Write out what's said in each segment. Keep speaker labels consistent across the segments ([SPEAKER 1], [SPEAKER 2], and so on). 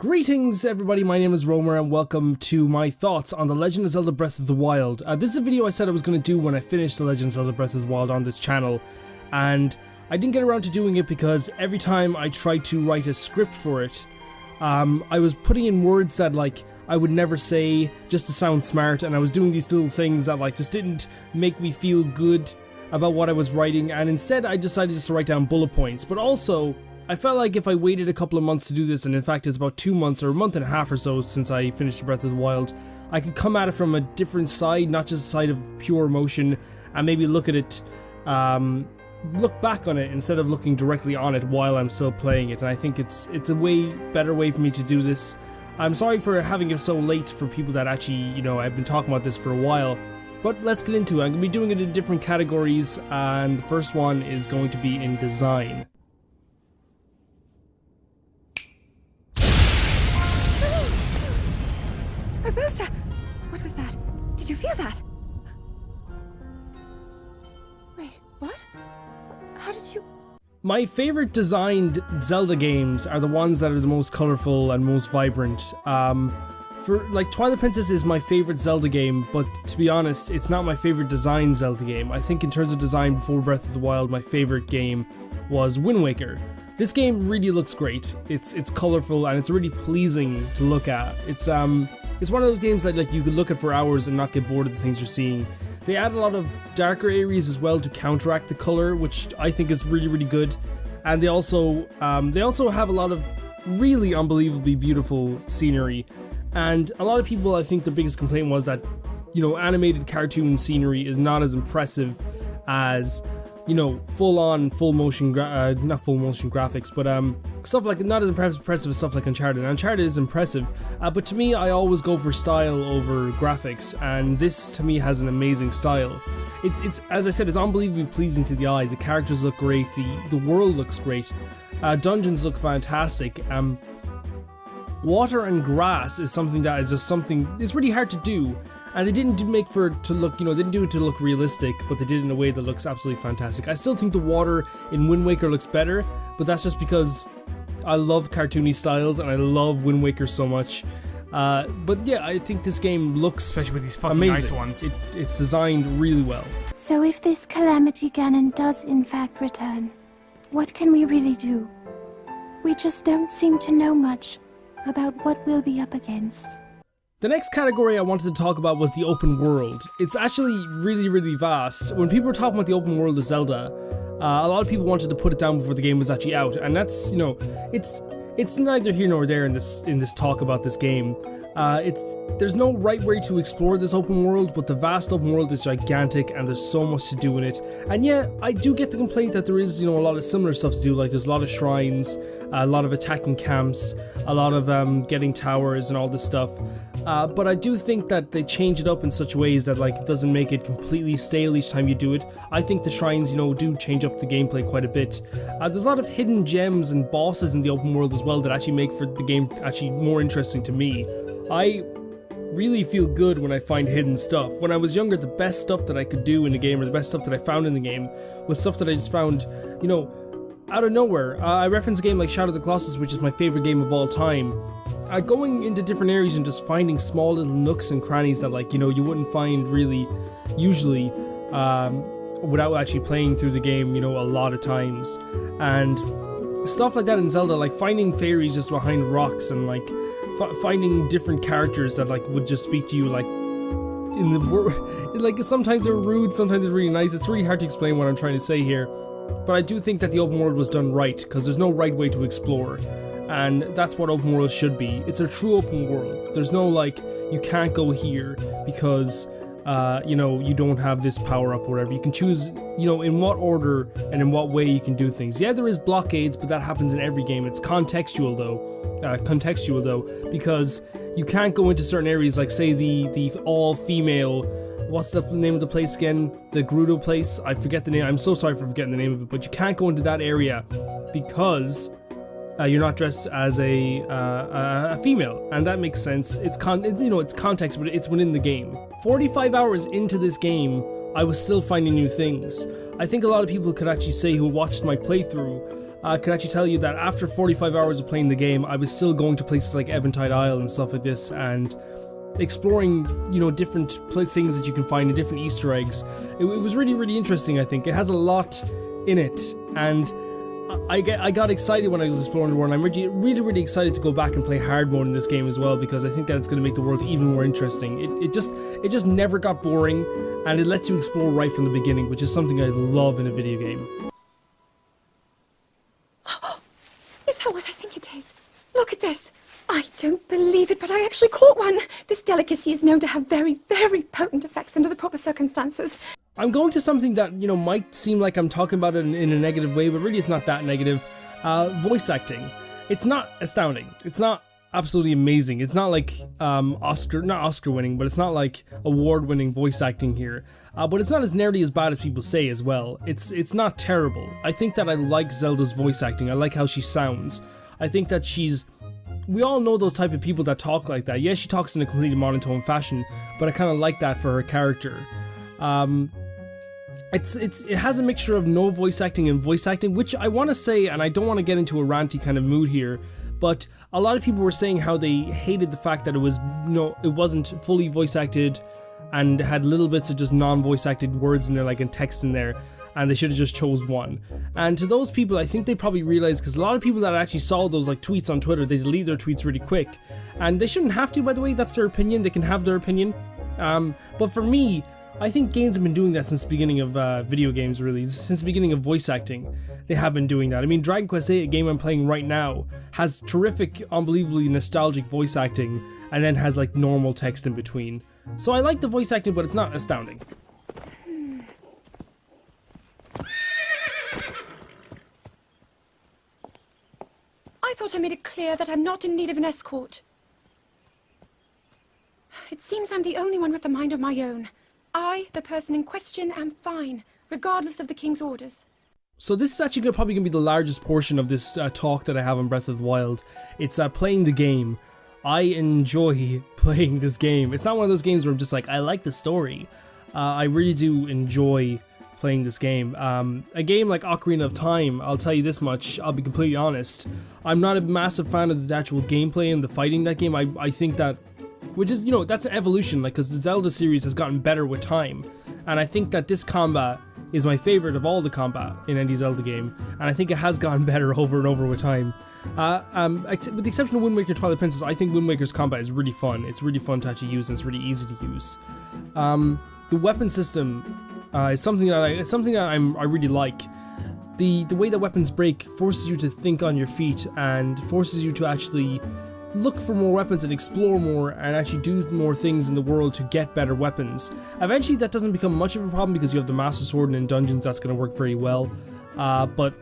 [SPEAKER 1] Greetings everybody, my name is Romer and welcome to my thoughts on The Legend of Zelda Breath of the Wild. This is a video I said I was going to do when I finished The Legend of Zelda Breath of the Wild on this channel, and I didn't get around to doing it because every time I tried to write a script for it, I was putting in words that I would never say just to sound smart, and I was doing these little things that just didn't make me feel good about what I was writing, and instead I decided just to write down bullet points. But also, I felt like if I waited a couple of months to do this, and in fact it's about 2 months or a month and a half or so since I finished Breath of the Wild, I could come at it from a different side, not just a side of pure emotion, and maybe look at it, look back on it instead of looking directly on it while I'm still playing it. And I think it's a way better way for me to do this. I'm sorry for having it so late for people that actually, I've been talking about this for a while. But let's get into it. I'm going to be doing it in different categories, and the first one is going to be in design.
[SPEAKER 2] Barbosa! What was that? Did you feel that? Wait, what? How did you...
[SPEAKER 1] My favorite designed Zelda games are the ones that are the most colorful and most vibrant. Twilight Princess is my favorite Zelda game, but to be honest, it's not my favorite design Zelda game. I think in terms of design before Breath of the Wild, my favorite game was Wind Waker. This game really looks great. It's colorful and it's really pleasing to look at. It's one of those games that you could look at for hours and not get bored of the things you're seeing. They add a lot of darker areas as well to counteract the color, which I think is really, really good. And they also have a lot of really unbelievably beautiful scenery. And a lot of people, I think the biggest complaint was that, animated cartoon scenery is not as impressive as, full motion graphics, but stuff like, not as impressive as stuff like Uncharted. Uncharted is impressive, but to me, I always go for style over graphics, and this to me has an amazing style. It's as I said, it's unbelievably pleasing to the eye. The characters look great, the world looks great, dungeons look fantastic. Water and grass is something that is just something, it's really hard to do, and they didn't make for it to look, they didn't do it to look realistic, but they did it in a way that looks absolutely fantastic. I still think the water in Wind Waker looks better, but that's just because I love cartoony styles and I love Wind Waker so much. But yeah, I think this game looks
[SPEAKER 3] especially with these fucking
[SPEAKER 1] amazing.
[SPEAKER 3] nice ones.
[SPEAKER 1] It's designed really well.
[SPEAKER 4] So if this Calamity Ganon does in fact return, what can we really do? We just don't seem to know much about what we'll be up against.
[SPEAKER 1] The next category I wanted to talk about was the open world. It's actually really, really vast. When people were talking about the open world of Zelda, a lot of people wanted to put it down before the game was actually out, and that's, it's neither here nor there in this talk about this game. There's no right way to explore this open world, but the vast open world is gigantic and there's so much to do in it. And yeah, I do get the complaint that there is, a lot of similar stuff to do, like there's a lot of shrines, a lot of attacking camps, a lot of getting towers and all this stuff. But I do think that they change it up in such ways that it doesn't make it completely stale each time you do it. I think the shrines, do change up the gameplay quite a bit. There's a lot of hidden gems and bosses in the open world as well that actually make for the game actually more interesting to me. I really feel good when I find hidden stuff. When I was younger, the best stuff that I could do in the game, or the best stuff that I found in the game, was stuff that I just found, out of nowhere. I reference a game like Shadow of the Colossus, which is my favorite game of all time. Going into different areas and just finding small little nooks and crannies that you wouldn't find really usually without actually playing through the game, a lot of times. And stuff like that in Zelda, like finding fairies just behind rocks, and finding different characters that would just speak to you in the world. Sometimes they're rude, sometimes they're really nice. It's really hard to explain what I'm trying to say here, but I do think that the open world was done right, because there's no right way to explore, and that's what open world should be. It's a true open world. There's no you can't go here because you don't have this power up or whatever. You can choose, in what order and in what way you can do things. Yeah, there is blockades, but that happens in every game. It's contextual though, because you can't go into certain areas, like say the all-female, what's the name of the place again? The Gerudo place? I forget the name. I'm so sorry for forgetting the name of it, but you can't go into that area because you're not dressed as a female, and that makes sense. It's context, but it's within the game. 45 hours into this game, I was still finding new things. I think a lot of people could actually say who watched my playthrough could actually tell you that after 45 hours of playing the game, I was still going to places like Eventide Isle and stuff like this, and exploring, different things that you can find and different Easter eggs. It was really, really interesting, I think. It has a lot in it, and I got excited when I was exploring the world. I'm really, really, really excited to go back and play hard mode in this game as well, because I think that it's going to make the world even more interesting. It just never got boring, and it lets you explore right from the beginning, which is something I love in a video game.
[SPEAKER 2] Is that what I think it is? Look at this. I don't believe it, but I actually caught one. This delicacy is known to have very, very potent effects under the proper circumstances.
[SPEAKER 1] I'm going to something that, might seem like I'm talking about it in a negative way, but really it's not that negative. Voice acting. It's not astounding. It's not absolutely amazing. It's not like not Oscar winning, but it's not like award winning voice acting here. But it's not as nearly as bad as people say as well. It's not terrible. I think that I like Zelda's voice acting. I like how she sounds. I think that we all know those type of people that talk like that. Yes, she talks in a completely monotone fashion, but I kind of like that for her character. It has a mixture of no voice acting and voice acting, which I want to say, and I don't want to get into a ranty kind of mood here, but a lot of people were saying how they hated the fact that it wasn't fully voice acted and had little bits of just non-voice acted words in there, like in text in there, and they should have just chose one. And to those people, I think they probably realized, because a lot of people that actually saw those like tweets on Twitter, they delete their tweets really quick, and they shouldn't have to, by the way. That's their opinion. They can have their opinion. But for me, I think games have been doing that since the beginning of video games, really. Since the beginning of voice acting, they have been doing that. I mean, Dragon Quest VIII, a game I'm playing right now, has terrific, unbelievably nostalgic voice acting, and then has like normal text in between. So I like the voice acting, but it's not astounding.
[SPEAKER 2] I thought I made it clear that I'm not in need of an escort. It seems I'm the only one with a mind of my own. I, the person in question, am fine, regardless of the king's orders.
[SPEAKER 1] So this is actually probably going to be the largest portion of this talk that I have on Breath of the Wild. It's playing the game. I enjoy playing this game. It's not one of those games where I'm just like, I like the story. I really do enjoy playing this game. A game like Ocarina of Time, I'll tell you this much, I'll be completely honest. I'm not a massive fan of the actual gameplay and the fighting in that game. I think that, which is, that's an evolution, like, because the Zelda series has gotten better with time. And I think that this combat is my favorite of all the combat in any Zelda game, and I think it has gotten better over and over with time. With the exception of Wind Waker Twilight Princess, I think Wind Waker's combat is really fun. It's really fun to actually use, and it's really easy to use. The weapon system is something that I really like. The way that weapons break forces you to think on your feet and forces you to actually look for more weapons and explore more and actually do more things in the world to get better weapons. Eventually that doesn't become much of a problem because you have the Master Sword, and in dungeons that's going to work very well. But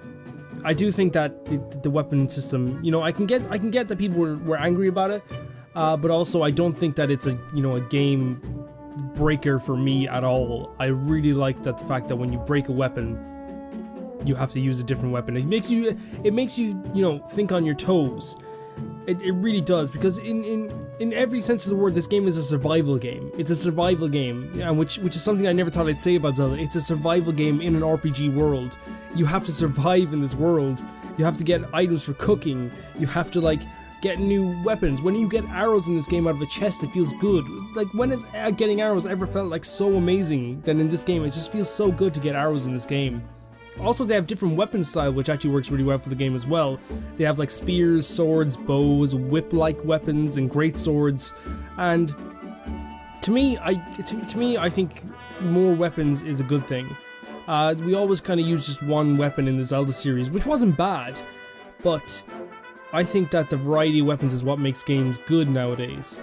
[SPEAKER 1] I do think that the weapon system, I can get that people were angry about it, but also I don't think that it's a game breaker for me at all. I really like the fact that when you break a weapon, you have to use a different weapon. It makes you think on your toes. It really does, because in every sense of the word, this game is a survival game. It's a survival game, which is something I never thought I'd say about Zelda. It's a survival game in an RPG world. You have to survive in this world. You have to get items for cooking. You have to get new weapons. When you get arrows in this game out of a chest, it feels good. Like, when has getting arrows ever felt so amazing than in this game? It just feels so good to get arrows in this game. Also, they have different weapon style, which actually works really well for the game as well. They have spears, swords, bows, whip-like weapons, and great swords. And to me, I think more weapons is a good thing. We always kind of use just one weapon in the Zelda series, which wasn't bad, but I think that the variety of weapons is what makes games good nowadays.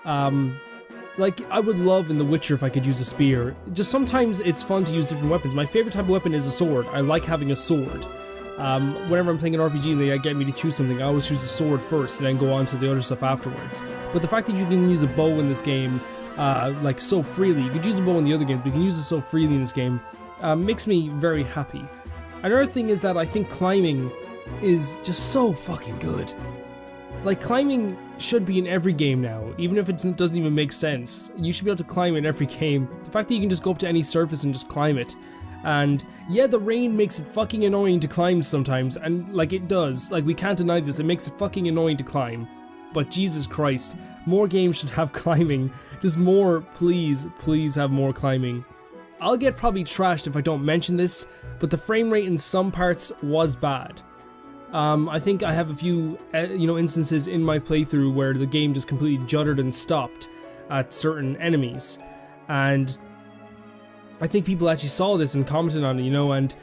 [SPEAKER 1] I would love in The Witcher if I could use a spear. Just sometimes it's fun to use different weapons. My favorite type of weapon is a sword. I like having a sword. Whenever I'm playing an RPG and they get me to choose something, I always choose the sword first and then go on to the other stuff afterwards. But the fact that you can use a bow in this game, so freely, you could use a bow in the other games, but you can use it so freely in this game, makes me very happy. Another thing is that I think climbing is just so fucking good. Climbing should be in every game now, even if it doesn't even make sense. You should be able to climb in every game. The fact that you can just go up to any surface and just climb it, And yeah, the rain makes it fucking annoying to climb sometimes, and like it does, like we can't deny this, it makes it fucking annoying to climb. But Jesus Christ, more games should have climbing. Just more, please have more climbing. I'll get probably trashed if I don't mention this, but the frame rate in some parts was bad. I think I have a few, instances in my playthrough where the game just completely juddered and stopped at certain enemies, and I think people actually saw this and commented on it, and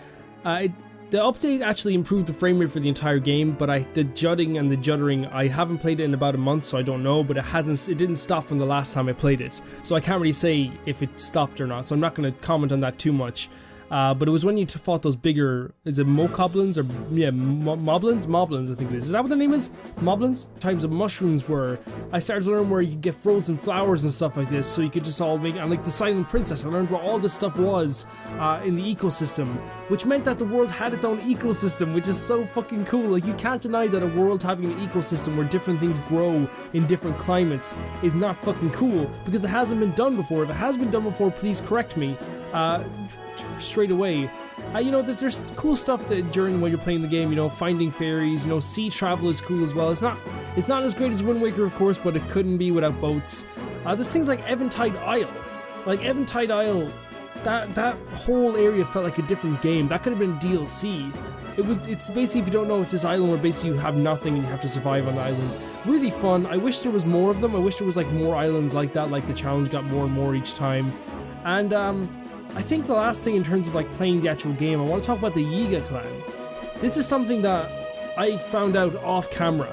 [SPEAKER 1] the update actually improved the frame rate for the entire game, but the judding and the juddering, I haven't played it in about a month, so I don't know, but it didn't stop from the last time I played it, so I can't really say if it stopped or not, so I'm not going to comment on that too much. But it was when you fought those bigger, is it moblins or, yeah, moblins I think it is. Is that what their name is? Moblins? Types of mushrooms were. I started to learn where you could get frozen flowers and stuff like this, so you could just all make, and like the Silent Princess, I learned where all this stuff was in the ecosystem, which meant that the world had its own ecosystem, which is so fucking cool. Like, you can't deny that a world having an ecosystem where different things grow in different climates is not fucking cool, because it hasn't been done before. If it has been done before, please correct me. Straight away. There's cool stuff that during when you're playing the game, finding fairies, sea travel is cool as well. It's not as great as Wind Waker, of course, but it couldn't be without boats. There's things like Eventide Isle. Like Eventide Isle, that whole area felt like a different game. That could have been DLC. It's basically, if you don't know, it's this island where basically you have nothing and you have to survive on the island. Really fun. I wish there was more of them. I wish there was like more islands like that, like the challenge got more and more each time. And I think the last thing in terms of like playing the actual game, I want to talk about the Yiga clan. This is something that I found out off camera.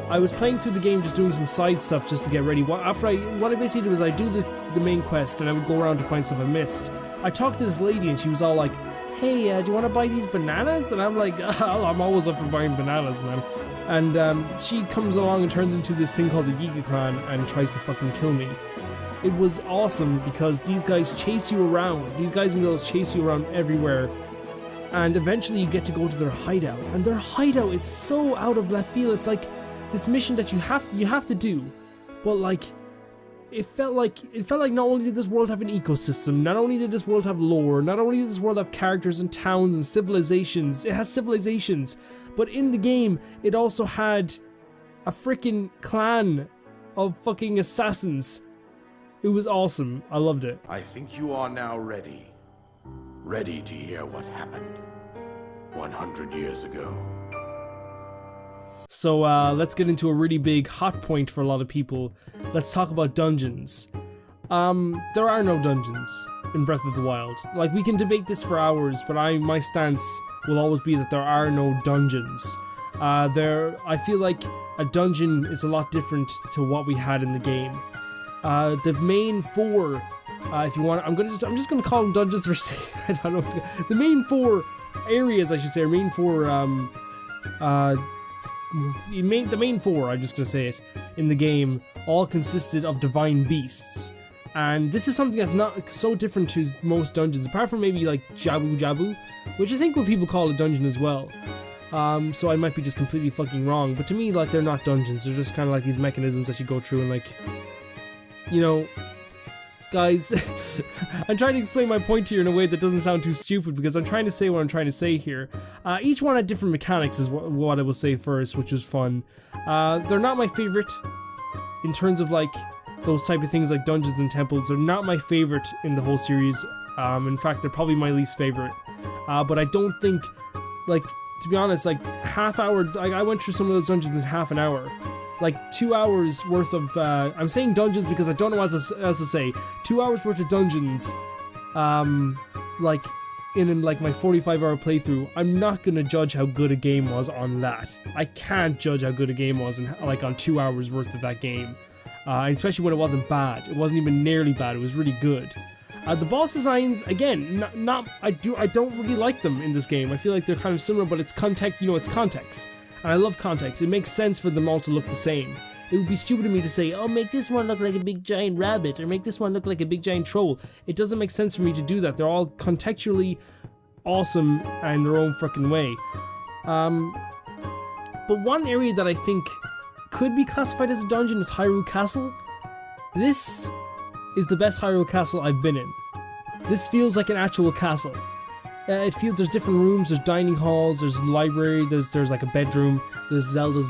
[SPEAKER 1] I was playing through the game just doing some side stuff just to get ready. What I basically did was I do the main quest and I would go around to find stuff I missed. I talked to this lady and she was all like, hey, do you want to buy these bananas? And I'm like, I'm always up for buying bananas, man. And she comes along and turns into this thing called the Yiga clan and tries to fucking kill me. It was awesome because these guys chase you around. These guys and girls chase you around everywhere. And eventually you get to go to their hideout. And their hideout is so out of left field. It's like this mission that you have to do. But like it felt like not only did this world have an ecosystem, not only did this world have lore, not only did this world have characters and towns and civilizations, it has civilizations, but in the game it also had a freaking clan of fucking assassins. It was awesome. I loved it.
[SPEAKER 3] I think you are now ready. Ready to hear what happened 100 years ago.
[SPEAKER 1] So let's get into a really big hot point for a lot of people. Let's talk about dungeons. There are no dungeons in Breath of the Wild. Like, we can debate this for hours, but my stance will always be that there are no dungeons. I feel like a dungeon is a lot different to what we had in the game. The main four, if you want, I'm just gonna call them dungeons for sake. I don't know. The main four areas, I should say, or main four, the main four, I'm just gonna say it, in the game, all consisted of divine beasts. And this is something that's not so different to most dungeons, apart from maybe like Jabu Jabu, which I think what people call a dungeon as well. So I might be just completely fucking wrong, but to me, like, they're not dungeons. They're just kind of like these mechanisms that you go through and, like, guys, I'm trying to explain my point here in a way that doesn't sound too stupid, because I'm trying to say what I'm trying to say here. Each one had different mechanics is what I will say first, which was fun. They're not my favorite in terms of, like, those type of things like dungeons and temples. They're not my favorite in the whole series. In fact, they're probably my least favorite. But I don't think, like, to be honest, like, I went through some of those dungeons in half an hour. Like 2 hours worth of, I'm saying dungeons because I don't know what else to say. 2 hours worth of dungeons, like, in like my 45-hour playthrough. I'm not gonna judge how good a game was on that. I can't judge how good a game was on 2 hours worth of that game. Especially when it wasn't bad. It wasn't even nearly bad. It was really good. The boss designs, again, I don't really like them in this game. I feel like they're kind of similar, but it's context, it's context. And I love context. It makes sense for them all to look the same. It would be stupid of me to say, oh, make this one look like a big giant rabbit, or make this one look like a big giant troll. It doesn't make sense for me to do that. They're all contextually awesome in their own frickin' way. But one area that I think could be classified as a dungeon is Hyrule Castle. This is the best Hyrule Castle I've been in. This feels like an actual castle. It feels there's different rooms, there's dining halls, there's library, there's like a bedroom, there's Zelda's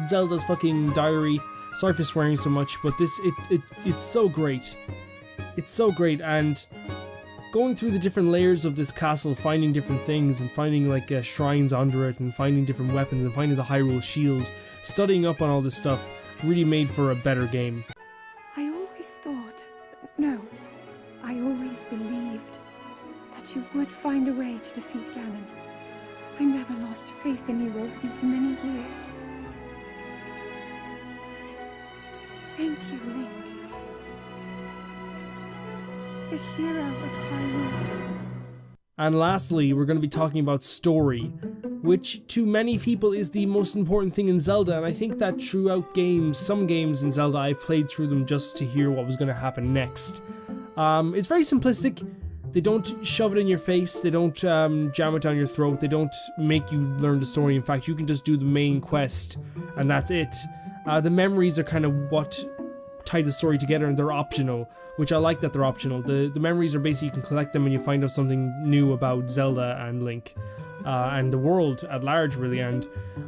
[SPEAKER 1] Zelda's fucking diary. Sorry for swearing so much, but it's so great. It's so great, and going through the different layers of this castle, finding different things, and finding like shrines under it, and finding different weapons, and finding the Hyrule Shield, studying up on all this stuff, really made for a better game.
[SPEAKER 2] I always thought, no, I always believed that you would find a way to defeat Ganon. I never lost faith in you over these many years. Thank you, Link. The hero of Hyrule.
[SPEAKER 1] And lastly, we're going to be talking about story, which to many people is the most important thing in Zelda, and I think that throughout some games in Zelda, I've played through them just to hear what was going to happen next. It's very simplistic. They don't shove it in your face, they don't jam it down your throat, they don't make you learn the story. In fact, you can just do the main quest, and that's it. The memories are kind of what tie the story together, and they're optional, which I like that they're optional. The memories are basically, you can collect them when you find out something new about Zelda and Link, and the world at large, really. And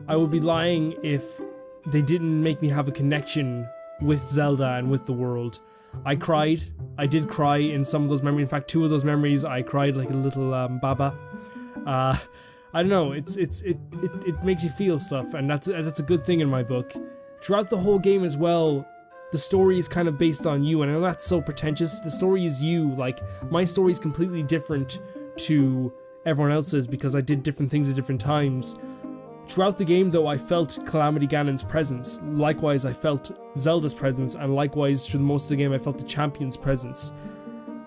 [SPEAKER 1] I would be lying if they didn't make me have a connection with Zelda and with the world. I cried. I did cry in some of those memories. In fact, 2 of those memories, I cried like a little baba. I don't know. It makes you feel stuff, and that's a good thing in my book. Throughout the whole game as well, the story is kind of based on you, and I know that's so pretentious. The story is you. Like, my story is completely different to everyone else's because I did different things at different times. Throughout the game, though, I felt Calamity Ganon's presence. Likewise, I felt Zelda's presence, and likewise, through most of the game, I felt the champion's presence.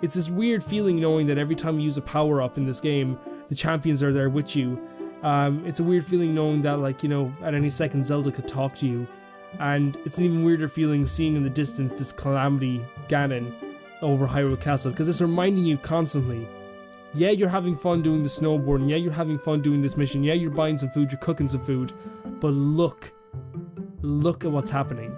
[SPEAKER 1] It's this weird feeling knowing that every time you use a power-up in this game, the champions are there with you. It's a weird feeling knowing that, like, you know, at any second Zelda could talk to you. And it's an even weirder feeling seeing in the distance this Calamity Ganon over Hyrule Castle, because it's reminding you constantly, yeah, you're having fun doing the snowboarding, yeah, you're having fun doing this mission, yeah, you're buying some food, you're cooking some food, but look at what's happening.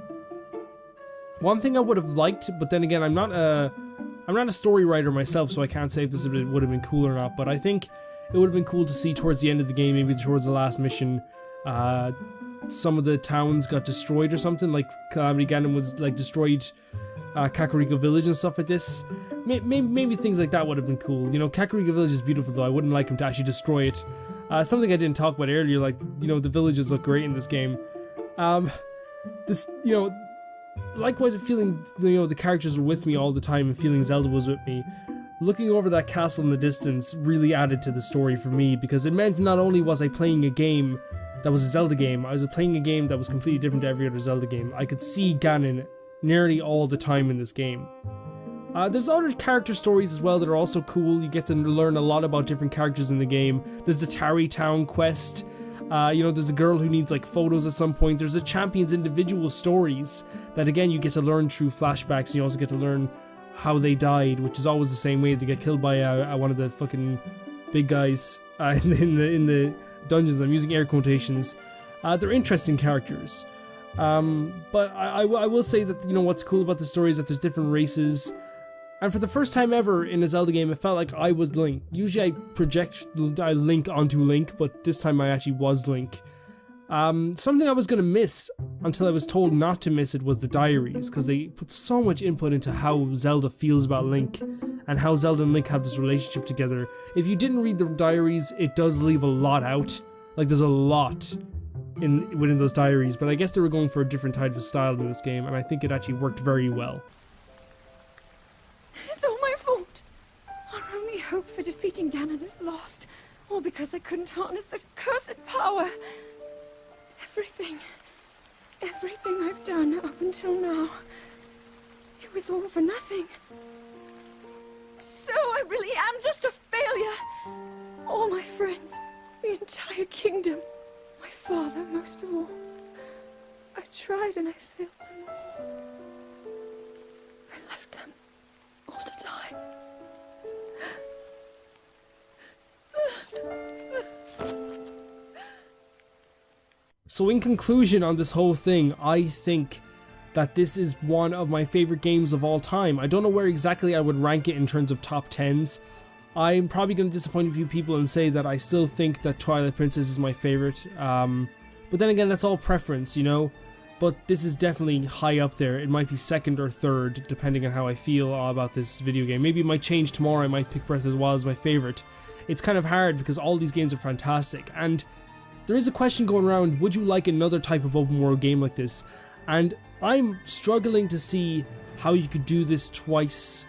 [SPEAKER 1] One thing I would have liked, but then again, I'm not a story writer myself, so I can't say if this would have been cool or not, but I think it would have been cool to see towards the end of the game, maybe towards the last mission, some of the towns got destroyed or something, like Calamity Ganon was like destroyed Kakariko Village and stuff like this. Maybe things like that would have been cool. You know, Kakariko Village is beautiful, though. I wouldn't like him to actually destroy it. Something I didn't talk about earlier, like, you know, the villages look great in this game. This, you know, likewise, feeling, you know, the characters were with me all the time, and feeling Zelda was with me. Looking over that castle in the distance really added to the story for me, because it meant not only was I playing a game that was a Zelda game, I was playing a game that was completely different to every other Zelda game. I could see Ganon nearly all the time in this game. There's other character stories as well that are also cool. You get to learn a lot about different characters in the game. There's the Tarry Town quest. You know, there's a girl who needs like photos at some point. There's a champion's individual stories that, again, you get to learn through flashbacks. You also get to learn how they died, which is always the same way. They get killed by one of the fucking big guys in the dungeons. I'm using air quotations. They're interesting characters. But I will say that, you know, what's cool about the story is that there's different races. And for the first time ever in a Zelda game, it felt like I was Link. Usually I link onto Link, but this time I actually was Link. Something I was going to miss until I was told not to miss it was the diaries, because they put so much input into how Zelda feels about Link and how Zelda and Link have this relationship together. If you didn't read the diaries, it does leave a lot out. Like, there's a lot within those diaries, but I guess they were going for a different type of style in this game, and I think it actually worked very well.
[SPEAKER 2] It's all my fault. Our only hope for defeating Ganon is lost, all because I couldn't harness this cursed power. Everything I've done up until now, it was all for nothing. So I really am just a failure. All my friends, the entire kingdom, my father most of all. I tried and I failed them all. I left them all to die.
[SPEAKER 1] So in conclusion on this whole thing, I think that this is one of my favorite games of all time. I don't know where exactly I would rank it in terms of top 10s. I'm probably going to disappoint a few people and say that I still think that Twilight Princess is my favorite. But then again, that's all preference, you know? But this is definitely high up there. It might be second or third, depending on how I feel about this video game. Maybe it might change tomorrow. I might pick Breath of the Wild as my favorite. It's kind of hard because all these games are fantastic. And there is a question going around, would you like another type of open world game like this? And I'm struggling to see how you could do this twice.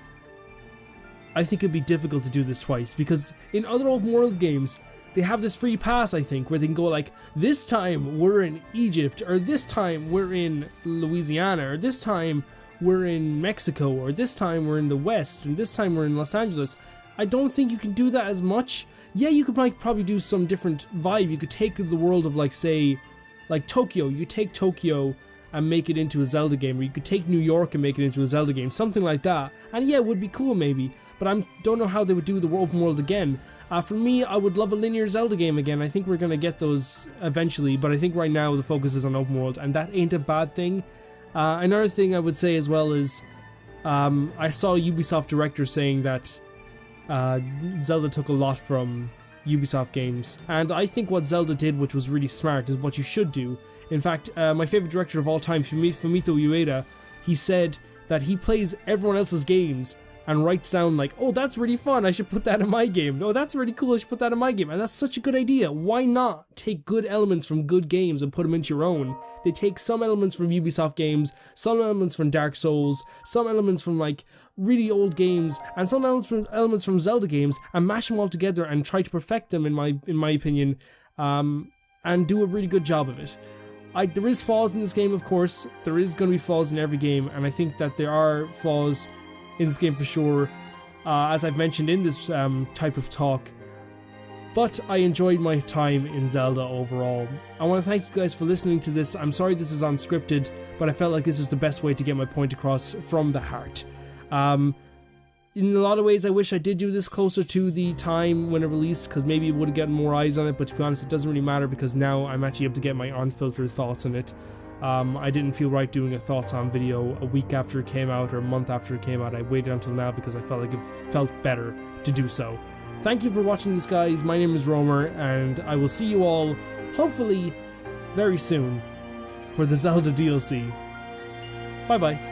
[SPEAKER 1] I think it'd be difficult to do this twice because in other open world games, they have this free pass, I think, where they can go like, this time we're in Egypt, or this time we're in Louisiana, or this time we're in Mexico, or this time we're in the West, and this time we're in Los Angeles. I don't think you can do that as much. Yeah, you could probably do some different vibe. You could take the world of like, say, like Tokyo. You take Tokyo and make it into a Zelda game, or you could take New York and make it into a Zelda game, something like that. And yeah, it would be cool maybe, but I don't know how they would do the open world again. For me, I would love a linear Zelda game again. I think we're going to get those eventually, but I think right now the focus is on open world, and that ain't a bad thing. Another thing I would say as well is, I saw a Ubisoft director saying that Zelda took a lot from Ubisoft games, and I think what Zelda did, which was really smart, is what you should do. In fact, my favorite director of all time, Fumito Ueda, he said that he plays everyone else's games and writes down like, oh, that's really fun, I should put that in my game. Oh, that's really cool, I should put that in my game. And that's such a good idea. Why not take good elements from good games and put them into your own? They take some elements from Ubisoft games, some elements from Dark Souls, some elements from like really old games, and some elements from Zelda games, and mash them all together and try to perfect them, in my opinion, and do a really good job of it. There is flaws in this game, of course. There is going to be flaws in every game, and I think that there are flaws in this game for sure, as I've mentioned in this type of talk. But I enjoyed my time in Zelda overall. I want to thank you guys for listening to this. I'm sorry this is unscripted, but I felt like this was the best way to get my point across from the heart. In a lot of ways, I wish I did do this closer to the time when it released, because maybe it would have gotten more eyes on it, but to be honest, it doesn't really matter because now I'm actually able to get my unfiltered thoughts on it. I didn't feel right doing a thoughts on video a week after it came out or a month after it came out. I waited until now because I felt like it felt better to do so. Thank you for watching this, guys. My name is Romer, and I will see you all, hopefully, very soon for the Zelda DLC. Bye bye.